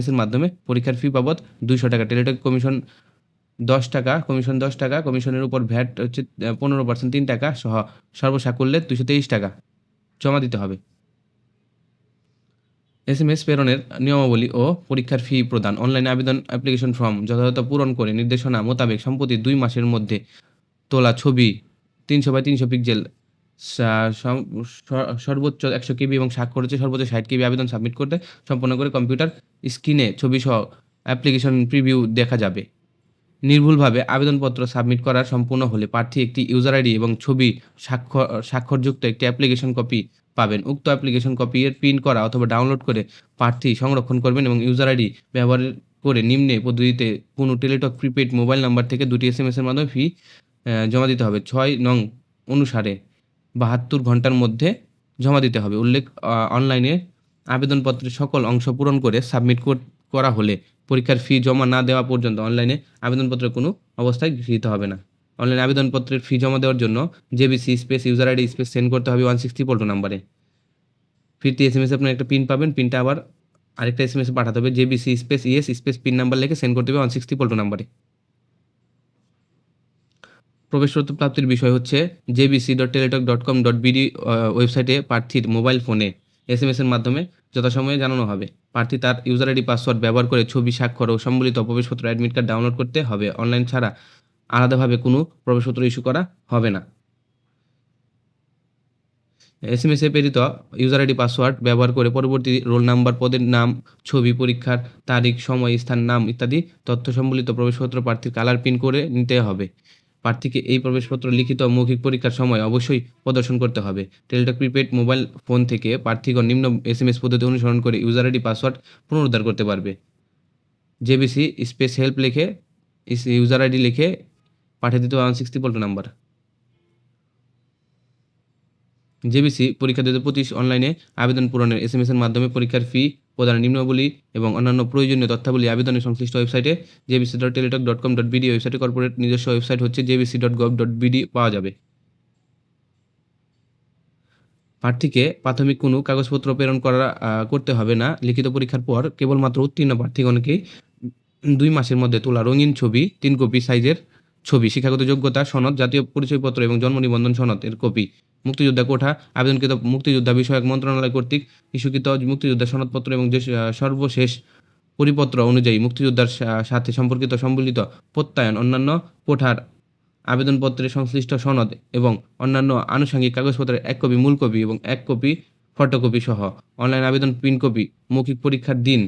এর মাধ্যমে পরীক্ষার ফি বাবদ 200 টাকা, টেলিটক কমিশন 10 টাকা, কমিশন 10 টাকা, কমিশনের উপর ভ্যাট হচ্ছে 15% 3 টাকা সহ সর্বসাকুল্যে 223 টাকা জমা দিতে হবে। এসএমএস প্রেরণের নিয়মাবলী ও পরীক্ষার ফি প্রদান। অনলাইনে আবেদন অ্যাপ্লিকেশন ফর্ম যথাযথ পূরণ করে নির্দেশনা মোতাবেক সম্প্রতি 2 মাসের মধ্যে তোলা ছবি 300 বাই 300 পিক্সেল সর্বোচ্চ 100 কেবি এবং স্বাক্ষর হচ্ছে সর্বোচ্চ 60 কেবি আবেদন সাবমিট করতে সম্পন্ন করে কম্পিউটার স্ক্রিনে ছবিসহ অ্যাপ্লিকেশন প্রিভিউ দেখা যাবে। নির্ভুলভাবে আবেদনপত্র সাবমিট করা সম্পূর্ণ হলে প্রার্থী একটি ইউজার আইডি এবং ছবি স্বাক্ষরযুক্ত একটি অ্যাপ্লিকেশন কপি পাবেন। উক্ত অ্যাপ্লিকেশন কপি এর প্রিন্ট করা অথবা ডাউনলোড করে প্রার্থী সংরক্ষণ করবেন এবং ইউজার আইডি ব্যবহার করে নিম্নে পদ্ধতিতে কোনো টেলিটক প্রিপেইড মোবাইল নাম্বার থেকে 2টি এসএমএস এর মাধ্যমে ফি জমা দিতে হবে। 6 নং অনুসারে 72 ঘন্টার মধ্যে জমা দিতে হবে। অনলাইনে আবেদনপত্রের সকল অংশ পূরণ করে সাবমিট করা হলে পরীক্ষার ফি জমা না দেওয়া পর্যন্ত অনলাইনে আবেদনপত্র কোনো অবস্থায় গৃহীত হবে না। অনলাইনে আবেদনপত্রের ফি জমা দেওয়ার জন্য JBC space user ID space send করতে হবে 160 পোল্টো নাম্বারে। ফিরতি এসএমএস আপনার একটা পিন পাবেন, পিনটা আবার আরেকটা এসএমএস পাঠাতে হবে। JBC space ES space PIN number লিখে সেন্ড করতে হবে 160 পোল্টো নাম্বারে। প্রবেশপত্র প্রাপ্তির বিষয় হচ্ছে jbc.teletalk.com.bd ওয়েবসাইটে প্রার্থীর মোবাইল ফোনে এসএমএস এর মাধ্যমে যথাসময়ে জানানো হবে। প্রার্থী তার ইউজার আইডি পাসওয়ার্ড ব্যবহার করে ছবি, স্বাক্ষর ও সম্বলিত প্রবেশপত্র অ্যাডমিট কার্ড ডাউনলোড করতে হবে। অনলাইন ছাড়া আলাদাভাবে কোনো প্রবেশপত্র ইস্যু করা হবে না। এসএমএসে প্রেরিত ইউজার আইডি পাসওয়ার্ড ব্যবহার করে পরবর্তী রোল নাম্বার, পদের নাম, ছবি, পরীক্ষার তারিখ, সময়, স্থান, নাম ইত্যাদি তথ্য সম্বলিত প্রবেশপত্র প্রার্থীর কালার প্রিন্ট করে নিতে হবে। প্রার্থীকে এই প্রবেশপত্র লিখিত মৌখিক পরীক্ষার সময় অবশ্যই প্রদর্শন করতে হবে। টেলিটক প্রিপেইড মোবাইল ফোন থেকে প্রার্থীগণ নিম্ন এসএমএস পদ্ধতি অনুসরণ করে ইউজার আইডি পাসওয়ার্ড পুনরুদ্ধার করতে পারবে। জেবিসি স্পেস হেল্প লিখে ইউজার আইডি লিখে পাঠিয়ে দিতে হবে 160 পোল্টো নাম্বার। জেবিসি পরীক্ষা 2025 অনলাইনে আবেদন পূরণের এসএমএস এর মাধ্যমে পরীক্ষার ফি প্রদানের নিম্নাবলী এবং অন্যান্য প্রয়োজনীয় তথ্যাবলী আবেদনের সংশ্লিষ্ট ওয়েবসাইটে jbc.teletalk.com.bd ওয়েবসাইটে কর্পোরেট নিজস্ব ওয়েবসাইট হচ্ছে jbc.gov.bd পাওয়া যাবে। প্রার্থীকে প্রাথমিক কোনো কাগজপত্র প্রেরণ করতে হবে না। লিখিত পরীক্ষার পর কেবলমাত্র উত্তীর্ণ প্রার্থীগণকেই 2 মাসের মধ্যে তোলা রঙিন ছবি, 3 কপি সাইজের ছবি, শিক্ষাগত যোগ্যতা সনদ, জাতীয় পরিচয়পত্র এবং জন্ম নিবন্ধন সনদ এর কপি, মুক্তিযোদ্ধা কোঠা আবেদনকৃত মুক্তিযোদ্ধা বিষয়ক মন্ত্রণালয় কর্তৃক ইস্যুকৃত মুক্তিযোদ্ধা সনদপত্র এবং যে সর্বশেষ পরিপত্র অনুযায়ী মুক্তিযোদ্ধার সাথে সম্পর্কিত সম্বলিত প্রত্যয়ন, অন্যান্য কোঠার আবেদনপত্রের সংশ্লিষ্ট সনদ এবং অন্যান্য আনুষঙ্গিক কাগজপত্রের 1 কপি মূল কপি এবং 1 কপি ফটোকপি সহ অনলাইন আবেদন প্রিন্ট কপি, মৌখিক পরীক্ষার দিন